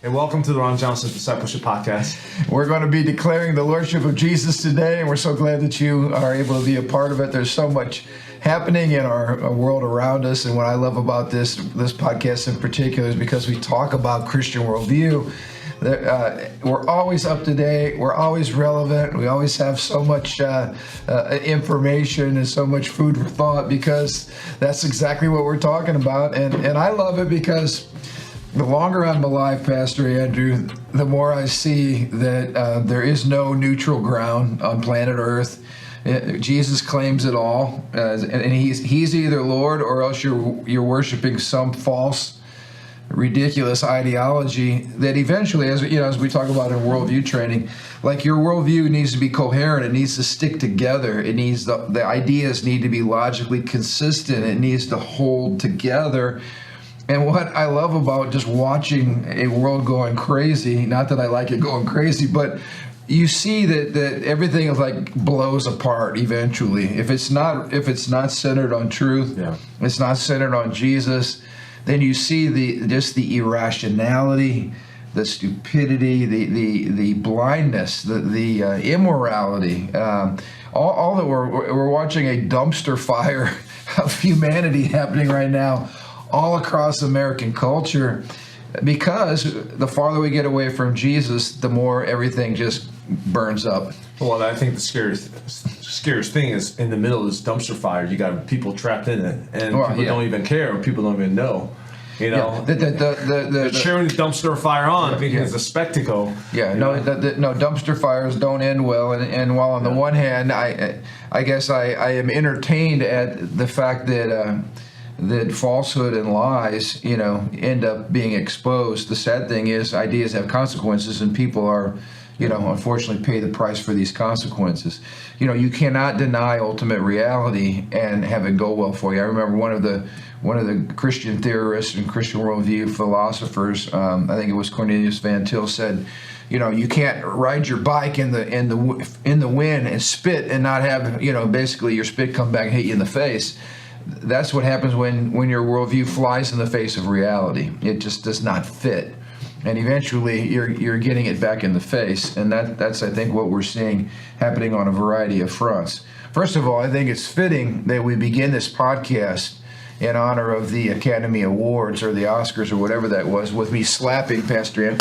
And welcome to the Ron Johnson Discipleship Podcast. We're going to be declaring the Lordship of Jesus today, and we're so glad that you are able to be a part of it. There's so much happening in our world around us, and what I love about this podcast in particular is because we talk about Christian worldview. We're always up to date. We're always relevant. We always have so much information and so much food for thought because that's exactly what we're talking about. And I love it because the longer I'm alive, Pastor Andrew, the more I see that there is no neutral ground on planet Earth. Jesus claims it all, and he's either Lord or else you're worshiping some false, ridiculous ideology that eventually, as we talk about in worldview training, like your worldview needs to be coherent. It needs to stick together. It needs the ideas need to be logically consistent. It needs to hold together. And what I love about just watching a world going crazy, not that I like it going crazy, but you see that everything is like blows apart eventually. If it's not centered on truth, it's not centered on Jesus, then you see the irrationality, the stupidity, the blindness, the immorality. All that we're watching a dumpster fire of humanity happening right now all across American culture, because the farther we get away from Jesus, the more everything just burns up. Well, I think the scariest thing is in the middle of this dumpster fire, you got people trapped in it, and people don't even care, people don't even know. They're cheering the dumpster fire on thinking it's a spectacle. Dumpster fires don't end well. And while on the one hand, I guess I am entertained at the fact that falsehood and lies, end up being exposed. The sad thing is ideas have consequences, and people are, unfortunately pay the price for these consequences. You cannot deny ultimate reality and have it go well for you. I remember one of the Christian theorists and Christian worldview philosophers, I think it was Cornelius Van Til, said, you can't ride your bike in the wind and spit and not have, basically your spit come back and hit you in the face. That's what happens when your worldview flies in the face of reality. It just does not fit. And eventually you're getting it back in the face. And that's, I think, what we're seeing happening on a variety of fronts. First of all, I think it's fitting that we begin this podcast in honor of the Academy Awards or the Oscars or whatever that was, with me slapping Pastor Ann.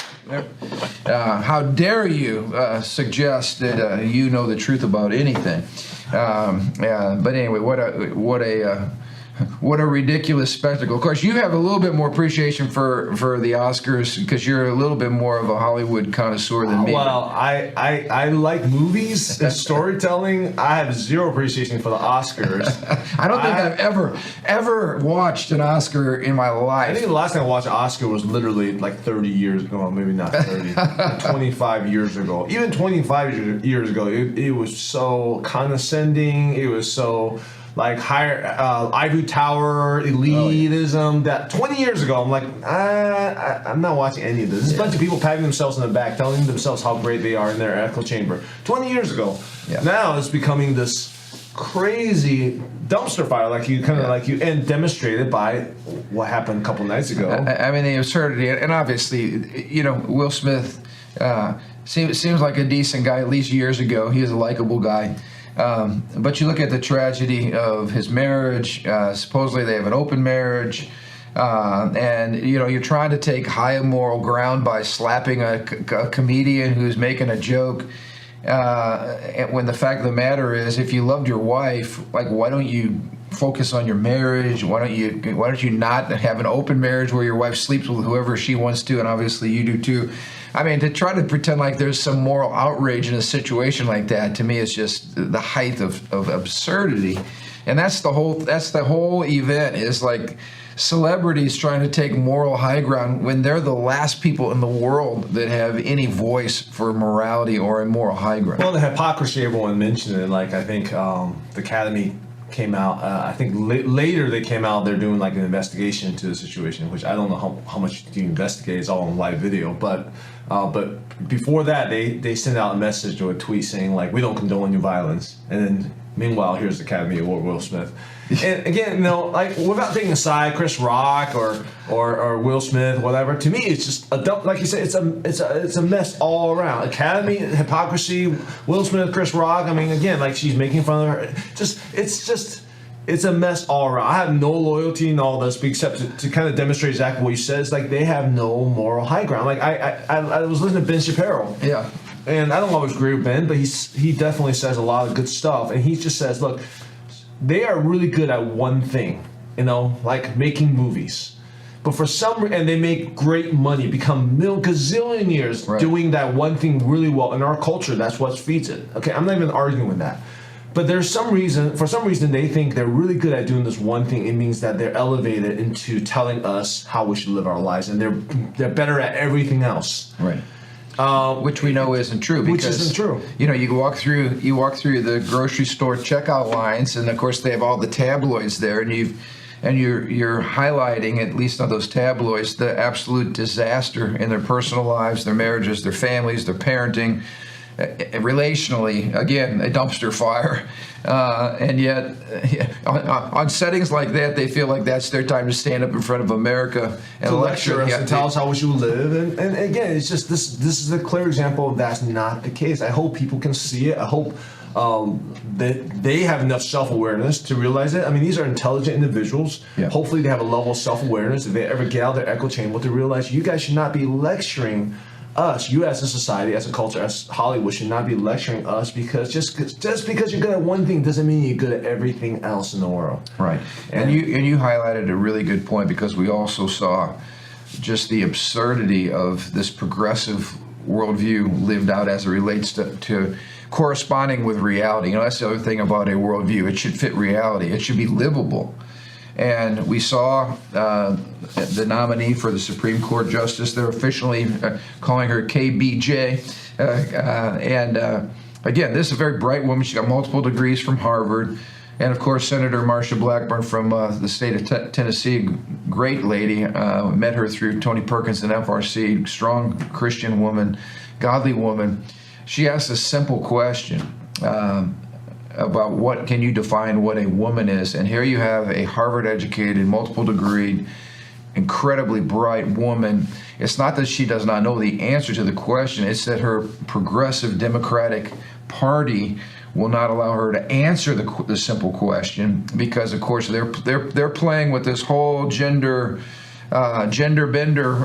How dare you suggest that you know the truth about anything? But anyway, what a ridiculous spectacle. Of course, you have a little bit more appreciation for the Oscars because you're a little bit more of a Hollywood connoisseur than me. Well, I like movies and storytelling. I have zero appreciation for the Oscars. I don't think I've ever watched an Oscar in my life. I think the last time I watched an Oscar was literally like 30 years ago. Well, maybe not 30, 25 years ago. Even 25 years ago, it was so condescending. It was so like higher ivory tower elitism. That 20 years ago, I'm like, I'm not watching any of this. There's a bunch of people patting themselves on the back, telling themselves how great they are in their echo chamber. 20 years ago. Now it's becoming this crazy dumpster fire, and demonstrated by what happened a couple nights ago. I mean, the absurdity, and obviously, Will Smith seems like a decent guy. At least years ago, he was a likable guy. But you look at the tragedy of his marriage. Supposedly they have an open marriage, and you're trying to take high moral ground by slapping a comedian who's making a joke. And when the fact of the matter is, if you loved your wife, why don't you focus on your marriage? Why don't you not have an open marriage where your wife sleeps with whoever she wants to, and obviously you do too? I mean, to try to pretend like there's some moral outrage in a situation like that, to me, is just the height of absurdity. And that's the whole event, is like celebrities trying to take moral high ground when they're the last people in the world that have any voice for morality or a moral high ground. Well, the hypocrisy, everyone mentioned it. Like, I think the Academy came out, I think later they came out, they're doing like an investigation into the situation, which I don't know how much you investigate. It's all on live video, but before that they sent out a message or a tweet saying like, we don't condone your violence, and then Meanwhile, here's the Academy Award Will Smith. And again, like without taking aside Chris Rock or Will Smith, whatever. To me, it's just a dump. Like you said, it's a mess all around. Academy hypocrisy. Will Smith, Chris Rock. I mean, again, like she's making fun of her. It's a mess all around. I have no loyalty in all this, except to kind of demonstrate exactly what you said. It's like they have no moral high ground. Like I was listening to Ben Shapiro. Yeah. And I don't always agree with Ben, but he definitely says a lot of good stuff. And he just says, look, they are really good at one thing, like making movies. But for and they make great money, become gazillionaires doing that one thing really well. In our culture, that's what feeds it. Okay, I'm not even arguing with that. But for some reason, they think they're really good at doing this one thing. It means that they're elevated into telling us how we should live our lives, and they're better at everything else. Right. Which we know isn't true. Because, which isn't true. You walk through the grocery store checkout lines, and of course they have all the tabloids there, and you're highlighting, at least on those tabloids, the absolute disaster in their personal lives, their marriages, their families, their parenting. Relationally, again, a dumpster fire, and yet on settings like that, they feel like that's their time to stand up in front of America and to lecture us and tell us how we should live. And again, it's just this is a clear example of that's not the case. I hope people can see it. I hope that they have enough self-awareness to realize it. I mean, these are intelligent individuals. Yeah. Hopefully, they have a level of self-awareness. If they ever get out of their echo chamber, to realize you guys should not be lecturing us, you as a society, as a culture, as Hollywood, should not be lecturing us, because just because you're good at one thing doesn't mean you're good at everything else in the world. Right. And you highlighted a really good point, because we also saw just the absurdity of this progressive worldview lived out as it relates to corresponding with reality. That's the other thing about a worldview. It should fit reality. It should be livable. And we saw the nominee for the Supreme Court justice, they're officially calling her KBJ. Again, this is a very bright woman. She got multiple degrees from Harvard. And, of course, Senator Marsha Blackburn from the state of Tennessee, great lady. Met her through Tony Perkins and FRC, strong Christian woman, godly woman. She asked a simple question. About what can you define what a woman is, and here you have a Harvard-educated, multiple-degree, incredibly bright woman. It's not that she does not know the answer to the question; it's that her progressive Democratic Party will not allow her to answer the simple question, because, of course, they're playing with this whole gender bender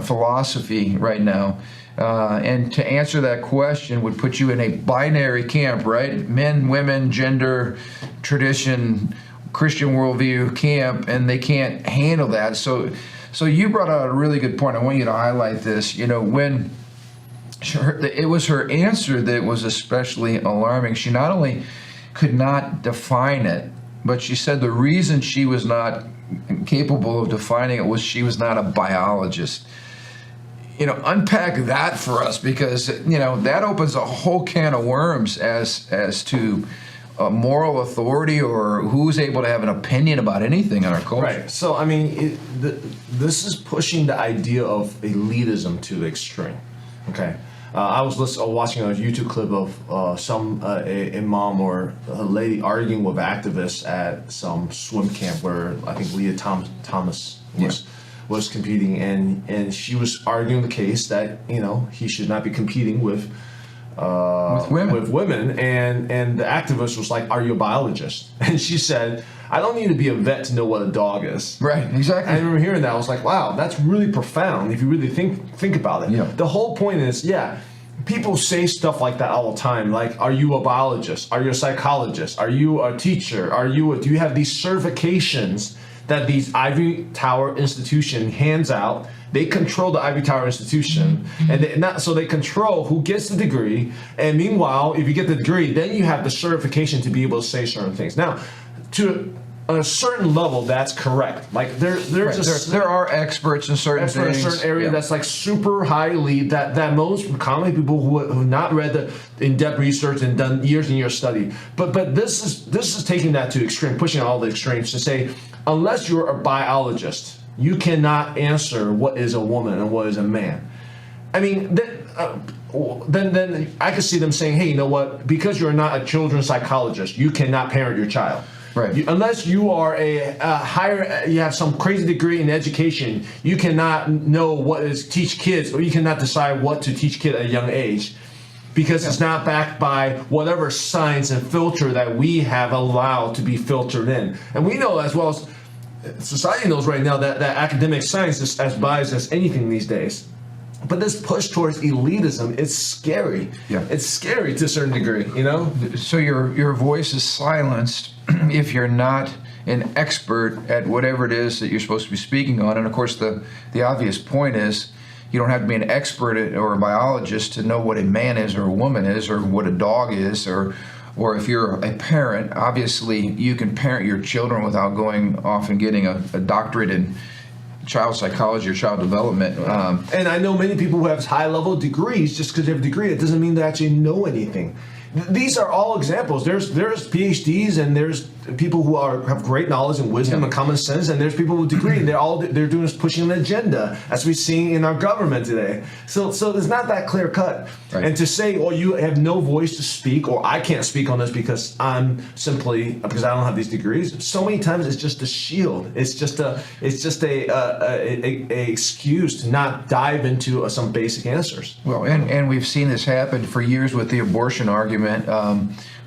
philosophy right now. And to answer that question would put you in a binary camp, right? Men, women, gender, tradition, Christian worldview camp, and they can't handle that. So you brought out a really good point. I want you to highlight this. When it was her answer that was especially alarming. She not only could not define it, but she said the reason she was not capable of defining it was she was not a biologist. Unpack that for us, because, that opens a whole can of worms as to moral authority or who's able to have an opinion about anything in our culture. Right. So, I mean, this is pushing the idea of elitism to the extreme. Okay. I was watching a YouTube clip of a mom or a lady arguing with activists at some swim camp where I think Leah Thomas was competing, and she was arguing the case that he should not be competing with women, and the activist was like, "Are you a biologist?" And she said, "I don't need to be a vet to know what a dog is." Right, exactly. I remember hearing that. I was like, "Wow, that's really profound." If you really think about it, the whole point is, people say stuff like that all the time. Like, "Are you a biologist? Are you a psychologist? Are you a teacher? Do you have these certifications that these ivory tower institution hands out?" They control the ivory tower institution, and they control who gets the degree. And meanwhile, if you get the degree, then you have the certification to be able to say certain things. Now, to a certain level, that's correct. Like there are experts in certain things. In a certain area that's like super high elite, that most commonly people who have not read the in-depth research and done years and years study. But this is taking that to extreme, pushing all the extremes to say, unless you're a biologist, you cannot answer what is a woman and what is a man. I mean, then I could see them saying, hey, you know what? Because you're not a children's psychologist, you cannot parent your child. Right. Unless you are you have some crazy degree in education, you cannot know what is teach kids, or you cannot decide what to teach kids at a young age, because it's not backed by whatever science and filter that we have allowed to be filtered in. And we know, as well as society knows right now, that academic science is as biased as anything these days. But this push towards elitism, it's scary. Yeah. It's scary to a certain degree, you know? So your voice is silenced if you're not an expert at whatever it is that you're supposed to be speaking on. And of course, the obvious point is you don't have to be an expert or a biologist to know what a man is or a woman is or what a dog is, or if you're a parent, obviously you can parent your children without going off and getting a doctorate in child psychology or child development. And I know many people who have high-level degrees. Just because they have a degree, it doesn't mean they actually know anything. These are all examples. There's PhDs, and there's people who have great knowledge and wisdom and common sense, and there's people with degree. And they're doing is pushing an agenda, as we see in our government today. So it's not that clear cut. Right. And to say, well, you have no voice to speak, or I can't speak on this because I don't have these degrees. So many times it's just a shield. It's just a excuse to not dive into some basic answers. Well, and we've seen this happen for years with the abortion argument,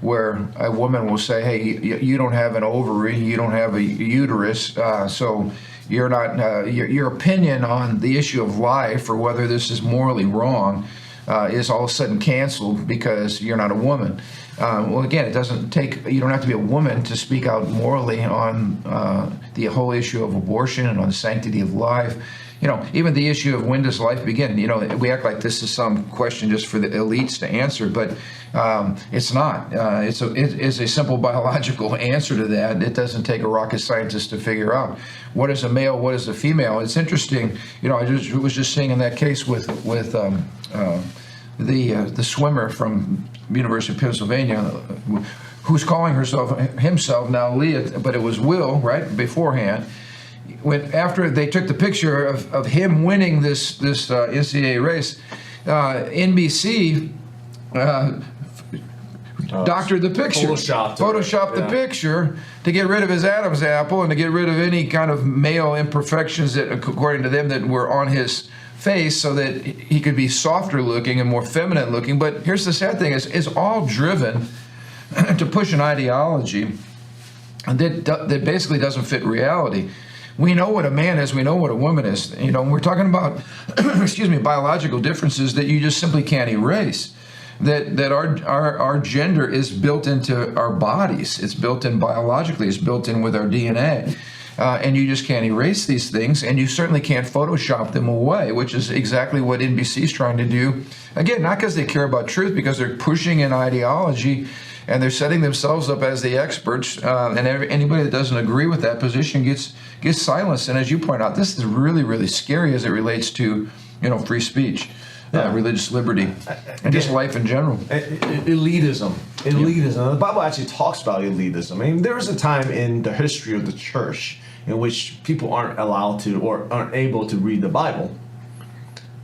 where a woman will say, hey, you don't have an ovary, you don't have a uterus, so you're not, your opinion on the issue of life or whether this is morally wrong is all of a sudden canceled because you're not a woman. Well, again, you don't have to be a woman to speak out morally on the whole issue of abortion and on the sanctity of life. You know, even the issue of when does life begin? You know, we act like this is some question just for the elites to answer, but it's not. It's a simple biological answer to that. It doesn't take a rocket scientist to figure out what is a male, what is a female. It's interesting. You know, I was just seeing in that case with the swimmer from University of Pennsylvania, who's calling himself now Leah, but it was Will, right, beforehand. After they took the picture of him winning this NCAA race, NBC doctored the picture, photoshopped the picture to get rid of his Adam's apple and to get rid of any kind of male imperfections that, according to them, that were on his face, so that he could be softer looking and more feminine looking. But here's the sad thing: it's all driven to push an ideology that basically doesn't fit reality. We know what a man is. We know what a woman is. You know, we're talking about, biological differences that you just simply can't erase. That our gender is built into our bodies. It's built in biologically. It's built in with our DNA. And you just can't erase these things, and you certainly can't Photoshop them away, which is exactly what NBC is trying to do. Again, not because they care about truth, because they're pushing an ideology, and they're setting themselves up as the experts, and anybody that doesn't agree with that position gets silenced. And as you point out, this is really, really scary as it relates to, free speech, religious liberty, and just life in general. Elitism. The Bible actually talks about elitism. I mean, there was a time in the history of the church in which people aren't allowed to or aren't able to read the Bible,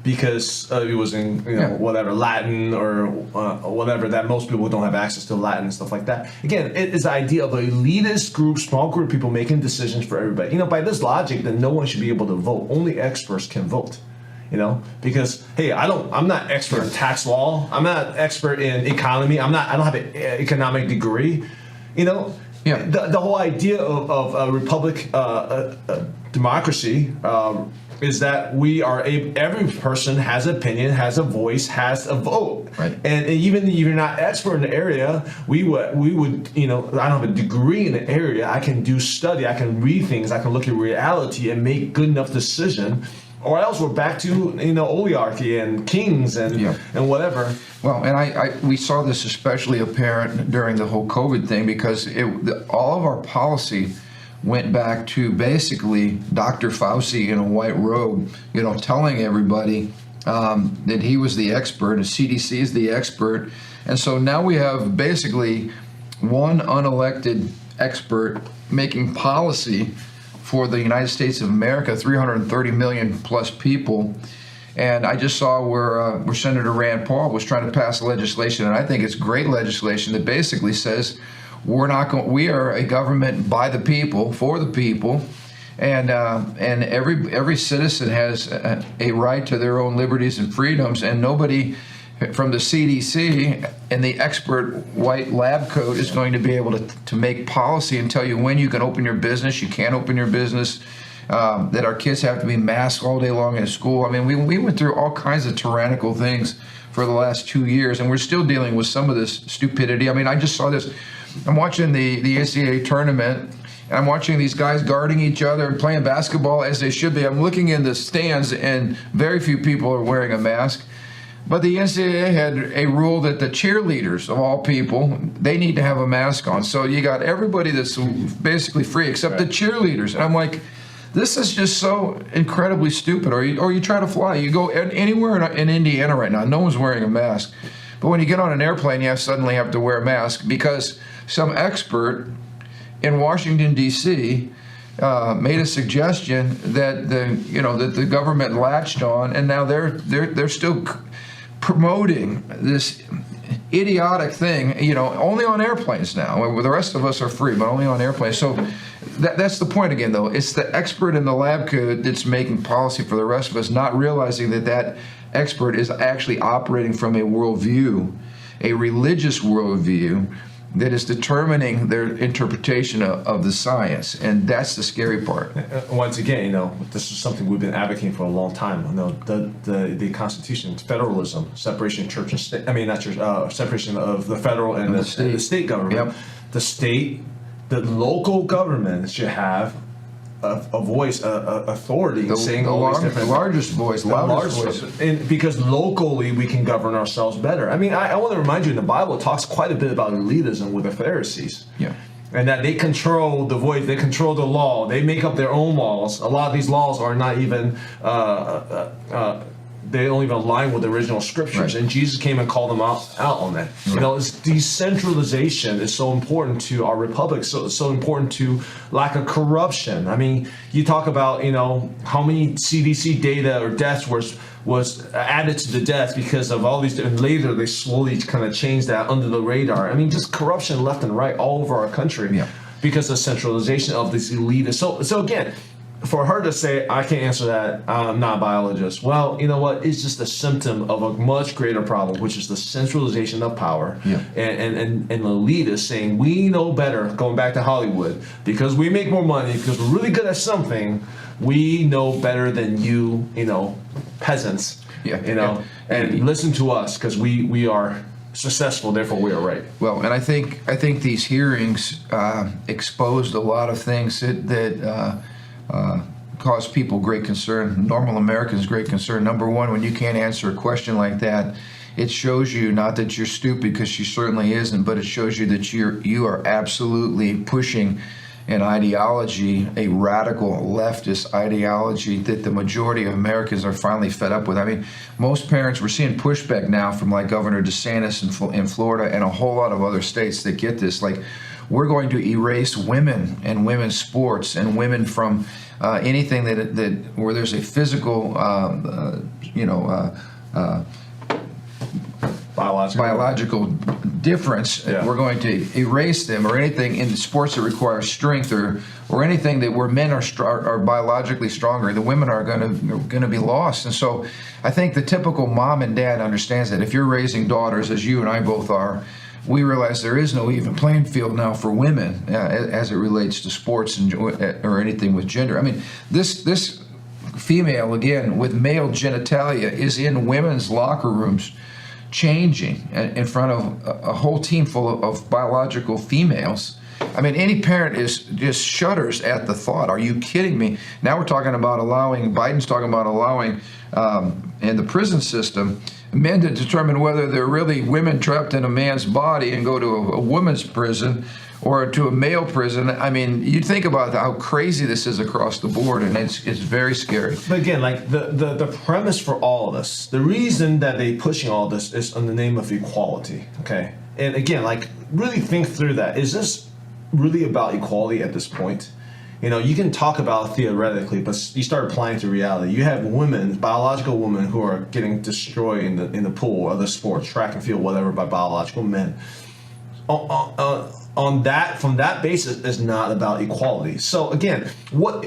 because it was in whatever Latin or whatever, that most people don't have access to Latin and stuff like that. Again, it is the idea of an elitist group, small group of people making decisions for everybody. By this logic, then no one should be able to vote. Only experts can vote. Because hey, I'm not expert in tax law. I'm not expert in economy. I don't have an economic degree. The whole idea of a republic, democracy. Is that we are every person has an opinion, has a voice, has a vote. Right. And even if you're not expert in the area, we would I don't have a degree in the area. I can do study, I can read things, I can look at reality and make good enough decision. Or else we're back to oligarchy and kings and whatever. Well, and we saw this especially apparent during the whole COVID thing, because all of our policy went back to basically Dr. Fauci in a white robe, telling everybody that he was the expert and CDC is the expert. And so now we have basically one unelected expert making policy for the United States of America, 330 million plus people. And I just saw where Senator Rand Paul was trying to pass legislation, and I think it's great legislation that basically says we are a government by the people, for the people, and every citizen has a right to their own liberties and freedoms, and nobody from the CDC and the expert white lab coat is going to be able to make policy and tell you when you can open your business, you can't open your business, that our kids have to be masked all day long at school. I mean, we went through all kinds of tyrannical things for the last 2 years, and we're still dealing with some of this stupidity. I mean, I just saw this. I'm watching the NCAA tournament, and I'm watching these guys guarding each other and playing basketball as they should be. I'm looking in the stands, and very few people are wearing a mask. But the NCAA had a rule that the cheerleaders, of all people, they need to have a mask on. So you got everybody that's basically free except the cheerleaders. And I'm like, this is just so incredibly stupid. Or you try to fly. You go anywhere in Indiana right now, no one's wearing a mask. But when you get on an airplane, you suddenly have to wear a mask because some expert in Washington, D.C., made a suggestion that the government latched on, and now they're still promoting this idiotic thing, only on airplanes now. The rest of us are free, but only on airplanes. So that's the point again, though. It's the expert in the lab coat that's making policy for the rest of us, not realizing that expert is actually operating from a worldview, a religious worldview, that is determining their interpretation of the science, and that's the scary part. Once again, this is something we've been advocating for a long time. The Constitution, federalism, separation of church and state. I mean, not church, separation of the federal and the state government. Yep. The local government should have a voice, authority, saying all these different, the largest voice, loudest voice. And because locally we can govern ourselves better. I mean, I want to remind you, in the Bible it talks quite a bit about elitism with the Pharisees. Yeah. And that they control the voice, they control the law, they make up their own laws. A lot of these laws are not even they don't even align with the original scriptures. Right. And Jesus came and called them out on that. Right. It's decentralization is so important to our republic, so important to lack of corruption. I mean, you talk about, how many CDC data or deaths was added to the death because of all these, and later they slowly kind of changed that under the radar. I mean, just corruption left and right all over our country because of centralization of these elitists. So again, for her to say, I can't answer that, I'm not a biologist. Well, you know what? It's just a symptom of a much greater problem, which is the centralization of power. Yeah. And the elitists saying, we know better, going back to Hollywood, because we make more money, because we're really good at something, we know better than you, peasants, and listen to us, because we are successful, therefore we are right. Well, and I think these hearings exposed a lot of things that cause people great concern, normal Americans great concern. Number one, when you can't answer a question like that, it shows you not that you're stupid, because she certainly isn't, but it shows you that you are absolutely pushing an ideology, a radical leftist ideology that the majority of Americans are finally fed up with. I mean, most parents, we're seeing pushback now from like Governor DeSantis in Florida and a whole lot of other states that get this. Like, we're going to erase women and women's sports and women from anything that where there's a physical, biological difference. Yeah. We're going to erase them, or anything in the sports that require strength, or anything that where men are biologically stronger. The women are going to be lost. And so, I think the typical mom and dad understands that. If you're raising daughters, as you and I both are, we realize there is no even playing field now for women as it relates to sports or anything with gender. I mean, this female, again, with male genitalia is in women's locker rooms changing in front of a whole team full of biological females. I mean, any parent just shudders at the thought. Are you kidding me? Now we're talking about Biden's talking about allowing in the prison system, men to determine whether they're really women trapped in a man's body and go to a woman's prison or to a male prison. I mean, you think about how crazy this is across the board, and it's very scary. But again, like the premise for all of this, the reason that they're pushing all this is in the name of equality, okay? And again, like, really think through that. Is this really about equality at this point? You can talk about it theoretically, but you start applying to reality. You have women, biological women, who are getting destroyed in the pool or the sport, track and field, whatever, by biological men. From that basis, is not about equality. So again,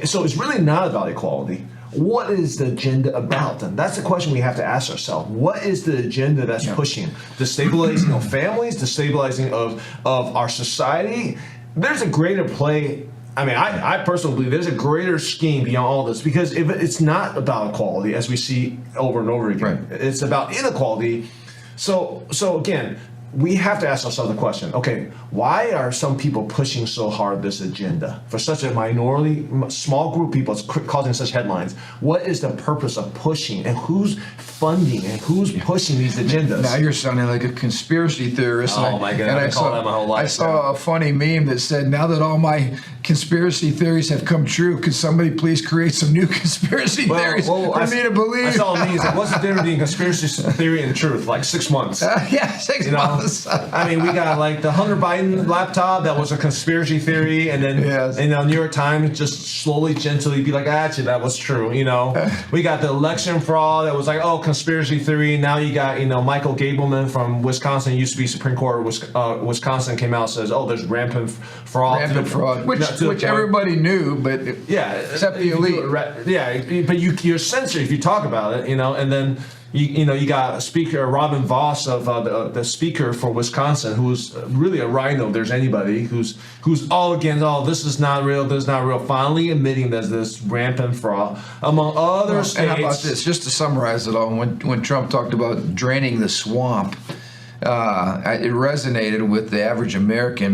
so it's really not about equality. What is the agenda about then? That's the question we have to ask ourselves. What is the agenda that's pushing? Destabilizing of families, destabilizing of our society? There's a greater play. I mean, I personally believe there's a greater scheme beyond all this, because if it's not about equality, as we see over and over again, it's about inequality. So again, we have to ask ourselves the question, okay, why are some people pushing so hard this agenda? For such a minority, small group of people, it's causing such headlines. What is the purpose of pushing, and who's funding, and who's pushing these agendas? Now you're sounding like a conspiracy theorist. Oh my God, I've been calling that my whole life. I saw a funny meme that said, now that all my conspiracy theories have come true, could somebody please create some new conspiracy theories for me to believe? I saw a meme. Like, what's the difference between conspircy theory and truth? Like 6 months. 6 months. I mean, we got like the Hunter Biden laptop that was a conspiracy theory, and then New York Times just slowly, gently be like, actually, that was true. We got the election fraud that was like, conspiracy theory. Now you got Michael Gableman from Wisconsin, used to be Supreme Court of Wisconsin, came out and says, there's rampant fraud. Which everybody knew, but except the elite. But you're censored if you talk about it, and then. You got Speaker Robin Voss of the Speaker for Wisconsin, who's really a rhino. If there's anybody who's all against, this is not real, this is not real. Finally admitting there's this rampant fraud among other states. And how about this? Just to summarize it all, when Trump talked about draining the swamp, it resonated with the average American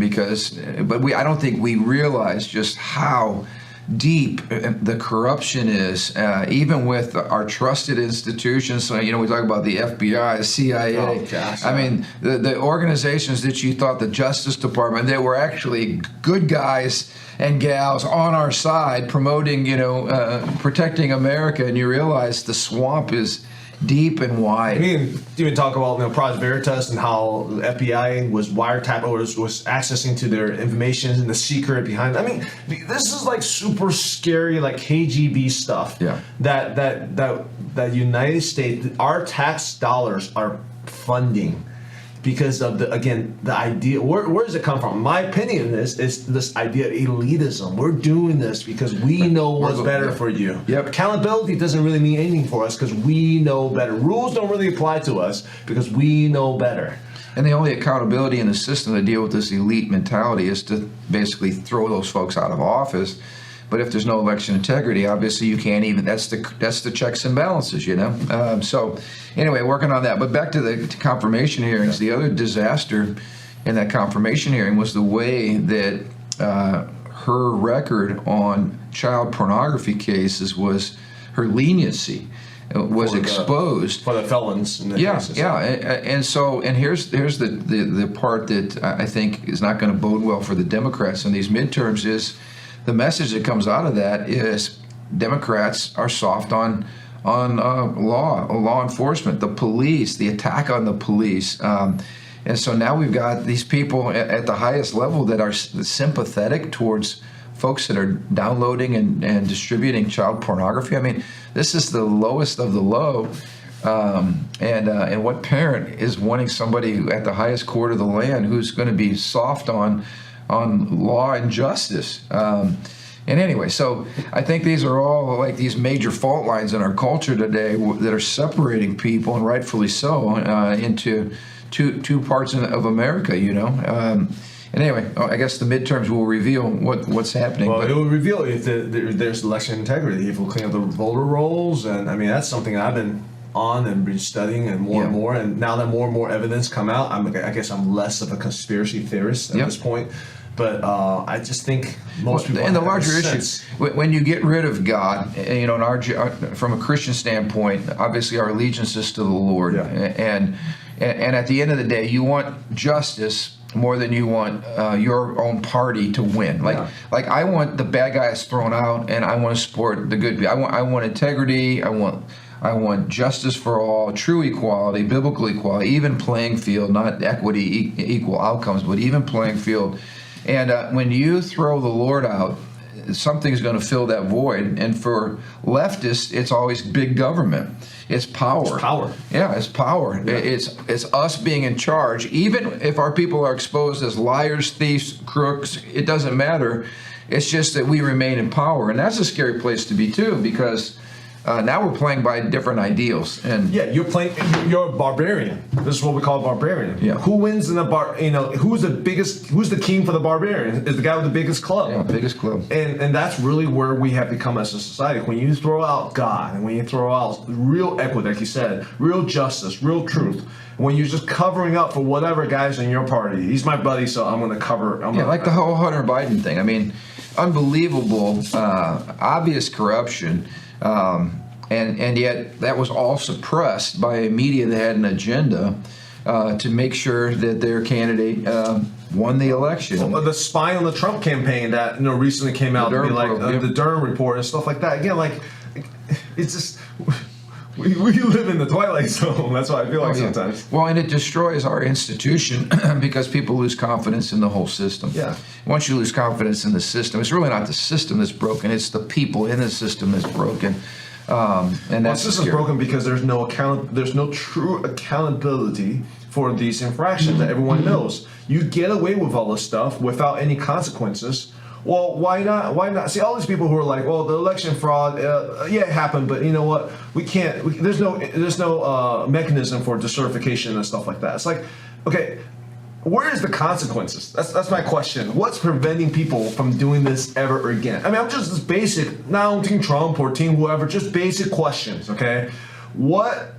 but I don't think we realize just how deep the corruption is, even with our trusted institutions. So, we talk about the FBI, the CIA. I mean, the organizations that you thought, the Justice Department, they were actually good guys and gals on our side promoting, protecting America, and you realize the swamp is deep and wide. I mean, even talk about Project Veritas and how the FBI was wiretapped or was accessing to their information and the secret behind it. I mean, this is like super scary, like KGB stuff. Yeah. That United States, our tax dollars are funding. Because of the idea, where does it come from? My opinion is this idea of elitism. We're doing this because we know what's better for you. Yep. Accountability doesn't really mean anything for us because we know better. Rules don't really apply to us because we know better. And the only accountability in the system to deal with this elite mentality is to basically throw those folks out of office. But if there's no election integrity, obviously you can't even. That's the checks and balances, So anyway, working on that. But back to the confirmation hearings. The other disaster in that confirmation hearing was the way that her record on child pornography cases was her leniency was exposed for the felons. In the cases. And here's the part that I think is not going to bode well for the Democrats in these midterms is. The message that comes out of that is Democrats are soft on law enforcement, the police, the attack on the police. And so now we've got these people at the highest level that are sympathetic towards folks that are downloading and distributing child pornography. I mean, this is the lowest of the low. And what parent is wanting somebody at the highest court of the land who's going to be soft on law and justice? And anyway, so I think these are all like these major fault lines in our culture today that are separating people, and rightfully so, into two parts of America, And anyway, I guess the midterms will reveal what's happening. Well, it will reveal if there's election integrity, if we'll clean up the voter rolls, and I mean that's something I've been on and been studying and more, and now that more and more evidence come out, I guess I'm less of a conspiracy theorist at this point. But I just think most people. And the larger issue, when you get rid of God, from a Christian standpoint, obviously our allegiance is to the Lord, and at the end of the day, you want justice more than you want your own party to win. Like I want the bad guys thrown out, and I want to support the good. I want integrity. I want justice for all, true equality, biblical equality, even playing field, not equity, equal outcomes, but even playing field. And when you throw the Lord out, something's going to fill that void. And for leftists, it's always big government. It's power. It's power. Yeah, it's power. Yeah. It's us being in charge. Even if our people are exposed as liars, thieves, crooks, it doesn't matter. It's just that we remain in power. And that's a scary place to be, too, because now we're playing by different ideals. And yeah, you're a barbarian. This is what we call a barbarian. Yeah. Who wins in the who's the king for the barbarian? Is the guy with the biggest club. Yeah, biggest club. And that's really where we have become as a society. When you throw out God and when you throw out real equity, like you said, real justice, real truth, when you're just covering up for whatever guy's in your party, he's my buddy, so I'm going to cover. Like the whole Hunter Biden thing. I mean, unbelievable, obvious corruption. And yet that was all suppressed by a media that had an agenda to make sure that their candidate won the election. Well, the spy on the Trump campaign that recently came out to be like the Durham report and stuff like that. Again, like it's just we live in the twilight zone. That's what I feel like sometimes. Well, and it destroys our institution because people lose confidence in the whole system. Yeah. Once you lose confidence in the system, it's really not the system that's broken; it's the people in the system that's broken. And that's the system's broken because there's no true accountability for these infractions that everyone knows. You get away with all this stuff without any consequences. Well, why not? Why not? See, all these people who are like, well, the election fraud, it happened, but you know what? We can't. There's no mechanism for decertification and stuff like that. It's like, okay, where is the consequences? That's my question. What's preventing people from doing this ever again? I mean, I'm just this basic, not Team Trump or Team whoever, just basic questions. Okay, what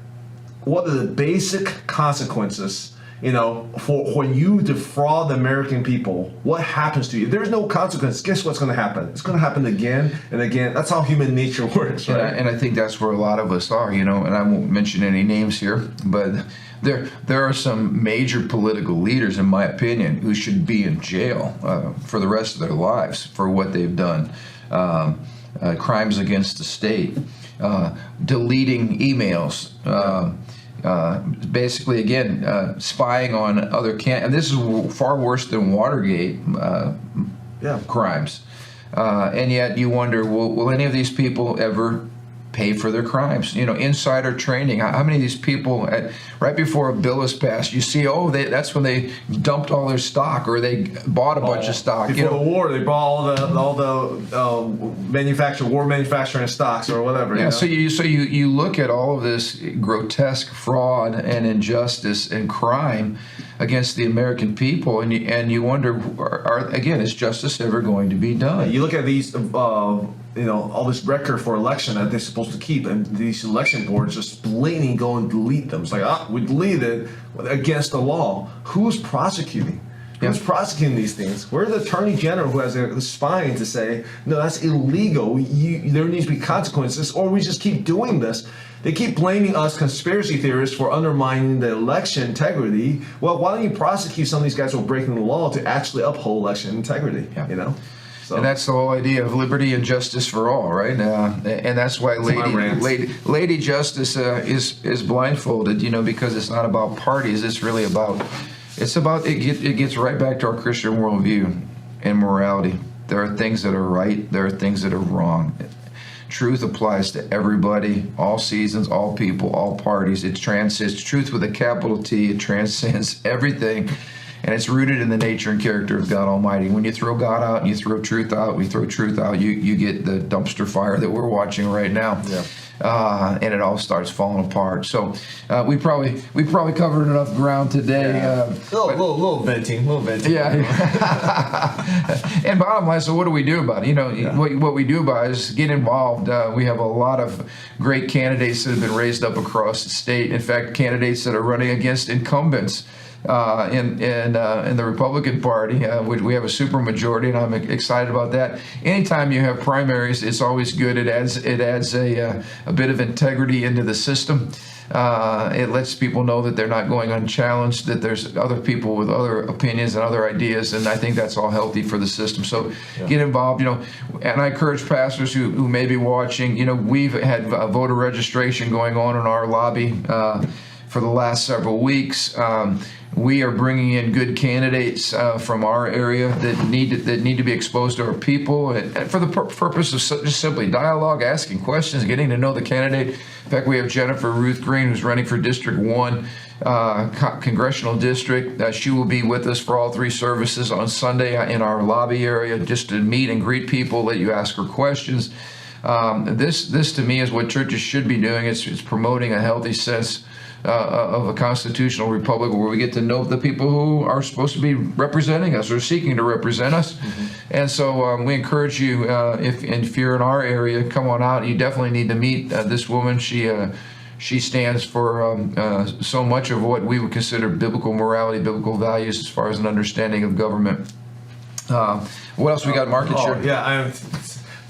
are the basic consequences? For when you defraud the American people, what happens to you? There's no consequence. Guess what's going to happen? It's going to happen again and again. That's how human nature works, right? And I think that's where a lot of us are, and I won't mention any names here, but there are some major political leaders, in my opinion, who should be in jail for the rest of their lives for what they've done. Crimes against the state, deleting emails, basically, again, spying on other and this is far worse than Watergate crimes. And yet you wonder, will any of these people ever pay for their crimes? Insider trading. How many of these people, right before a bill is passed, you see, that's when they dumped all their stock or they bought a bunch of stock. Before the war, they bought all the war manufacturing stocks or whatever. Yeah. So you look at all of this grotesque fraud and injustice and crime against the American people, and you wonder, is justice ever going to be done? You look at these. All this record for election that they're supposed to keep, and these election boards just blatantly go and delete them. It's like, we deleted it against the law. Who's prosecuting? Who's prosecuting these things? Where's the attorney general who has a spine to say, no, that's illegal, there needs to be consequences, or we just keep doing this? They keep blaming us conspiracy theorists for undermining the election integrity. Well, why don't you prosecute some of these guys who are breaking the law to actually uphold election integrity, So. And that's the whole idea of liberty and justice for all, right? And that's why Lady Justice is blindfolded, because it's not about parties. It's really about it gets right back to our Christian worldview and morality. There are things that are right. There are things that are wrong. Truth applies to everybody, all seasons, all people, all parties. It transcends truth with a capital T. It transcends everything. And it's rooted in the nature and character of God Almighty. When you throw God out and you throw truth out, you get the dumpster fire that we're watching right now. Yeah. And it all starts falling apart. So we probably covered enough ground today. Yeah. Little venting. Yeah. And bottom line, so what do we do about it? What we do about it is get involved. We have a lot of great candidates that have been raised up across the state. In fact, candidates that are running against incumbents. In the Republican Party, we have a super majority, and I'm excited about that. Anytime you have primaries, it's always good. It adds a bit of integrity into the system. It lets people know that they're not going unchallenged, that there's other people with other opinions and other ideas, and I think that's all healthy for the system. So get involved, and I encourage pastors who may be watching, we've had voter registration going on in our lobby for the last several weeks. we are bringing in good candidates from our area that need to be exposed to our people, and for the purpose of just simply dialogue, asking questions, getting to know the candidate. In fact, we have Jennifer Ruth Green, who's running for District 1 Congressional District. She will be with us for all 3 services on Sunday in our lobby area, just to meet and greet people, let you ask her questions. This to me is what churches should be doing. It's promoting a healthy sense of a constitutional republic where we get to know the people who are supposed to be representing us or seeking to represent us. Mm-hmm. And so we encourage you, if you're in our area, come on out. You definitely need to meet this woman. She stands for so much of what we would consider biblical morality, biblical values as far as an understanding of government. What else we got? Market share? Yeah,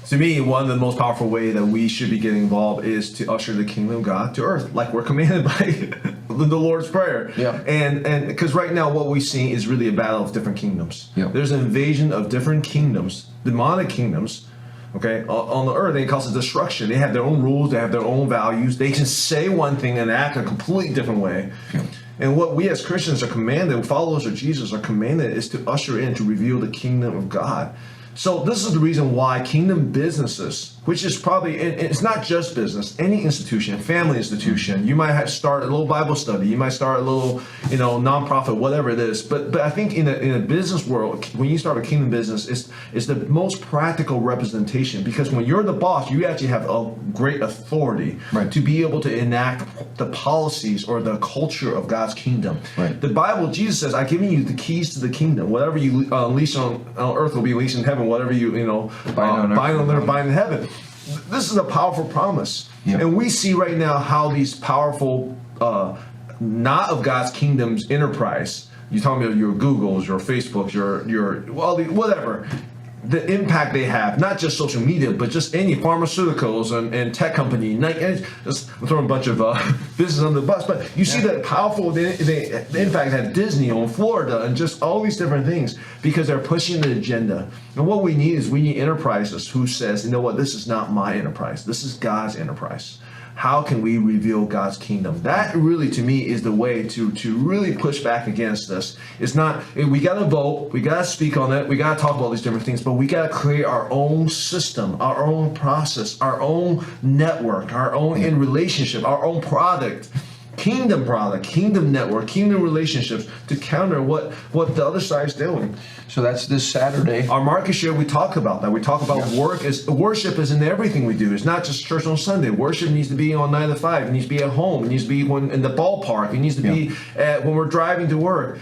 to me, one of the most powerful ways that we should be getting involved is to usher the kingdom of God to earth, like we're commanded by the Lord's Prayer. Yeah. And because right now what we see is really a battle of different kingdoms. Yeah. There's an invasion of different kingdoms, demonic kingdoms, okay, on the earth. They cause destruction. They have their own rules. They have their own values. They can say one thing and act a completely different way. Yeah. And what we as Christians are commanded, followers of Jesus are commanded, is to usher in, to reveal the kingdom of God. So this is the reason why kingdom businesses, which is probably, it's not just business, any institution, family institution, you might have start a little Bible study, you might start a little, nonprofit, whatever it is. But I think in a business world, when you start a kingdom business, it's the most practical representation, because when you're the boss, you actually have a great authority to be able to enact the policies or the culture of God's kingdom. Right. The Bible, Jesus says, I've given you the keys to the kingdom. Whatever you unleash on earth will be unleashed in heaven. Whatever you bind on earth, bind in heaven. This is a powerful promise. Yep. And we see right now how these powerful, not of God's kingdom's enterprise, you're talking about your Googles, your Facebooks, whatever, the impact they have, not just social media, but just any pharmaceuticals and tech company. Just throwing a bunch of business under the bus, but you see the powerful the impact that Disney on Florida and just all these different things, because they're pushing the agenda. And what we need enterprises who says, you know what, this is not my enterprise. This is God's enterprise. How can we reveal God's kingdom? That really, to me, is the way to really push back against this. It's not, we got to vote, we got to speak on it, we got to talk about these different things, but we got to create our own system, our own process, our own network, our own relationship, our own product, kingdom network, kingdom relationships to counter what the other side's doing. So that's this Saturday. Our market share, we talk about that. We talk about worship is in everything we do. It's not just church on Sunday. Worship needs to be on 9 to 5. It needs to be at home. It needs to be in the ballpark. It needs to be when we're driving to work.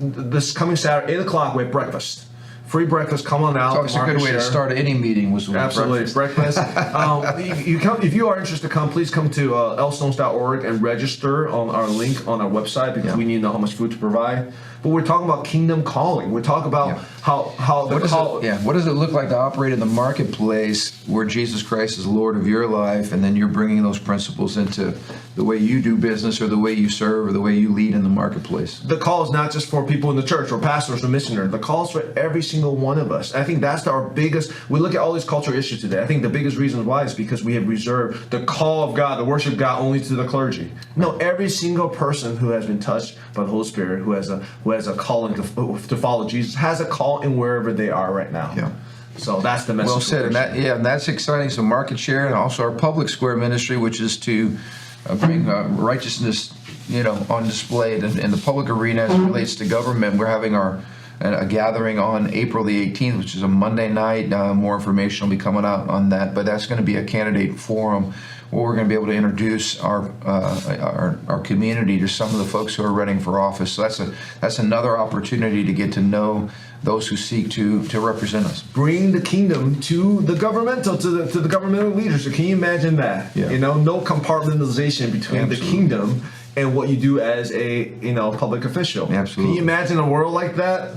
This coming Saturday, 8 o'clock, we have breakfast. Free breakfast, come on out. It's a good way to start any meeting with absolutely breakfast. If you are interested to come, please come to elstones.org and register on our link on our website, because we need to know how much food to provide. But we're talking about kingdom calling. We're talking about how the call. What does it look like to operate in the marketplace where Jesus Christ is Lord of your life, and then you're bringing those principles into the way you do business, or the way you serve, or the way you lead in the marketplace? The call is not just for people in the church or pastors or missionaries. The call is for every single one of us. I think that's our biggest. We look at all these cultural issues today. I think the biggest reason why is because we have reserved the call of God, the worship of God, only to the clergy. No, every single person who has been touched by the Holy Spirit, who has a calling to follow Jesus, has a call in wherever they are right now. Yeah. So that's the message. Well said. And that's exciting. So market share, and also our public square ministry, which is to bring righteousness, on display in the public arena as it relates to government. We're having a gathering on April the 18th, which is a Monday night. More information will be coming out on that, but that's going to be a candidate forum where we're going to be able to introduce our community to some of the folks who are running for office. So that's another opportunity to get to know those who seek to represent us. Bring the kingdom to the governmental, to the governmental leaders. So can you imagine that? Yeah. No compartmentalization between the kingdom and what you do as a public official. Absolutely. Can you imagine a world like that?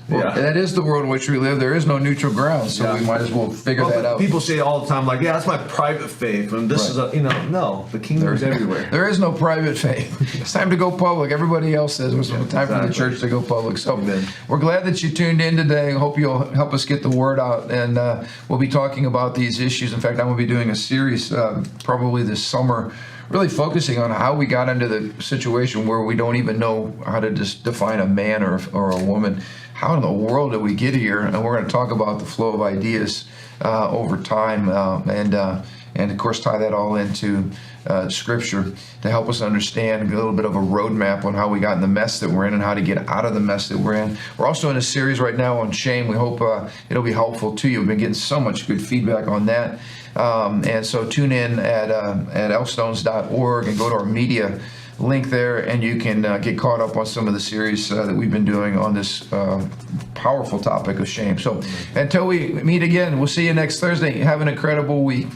Well, that is the world in which we live. There is no neutral ground, so we might as well figure that out. People say all the time, like, that's my private faith, and this is no, the kingdom is everywhere. There is no private faith. It's time to go public. Everybody else says it's time for the church to go public. So we're glad that you tuned in today. Hope you'll help us get the word out, and we'll be talking about these issues. In fact, I'm going to be doing a series probably this summer really focusing on how we got into the situation where we don't even know how to just define a man or a woman. How in the world did we get here? And we're going to talk about the flow of ideas over time, and of course tie that all into Scripture to help us understand a little bit of a roadmap on how we got in the mess that we're in and how to get out of the mess that we're in. We're also in a series right now on shame. We hope it'll be helpful to you. We've been getting so much good feedback on that. And so tune in at elstones.org and go to our media link there, and you can get caught up on some of the series that we've been doing on this powerful topic of shame. So until we meet again, we'll see you next Thursday. Have an incredible week.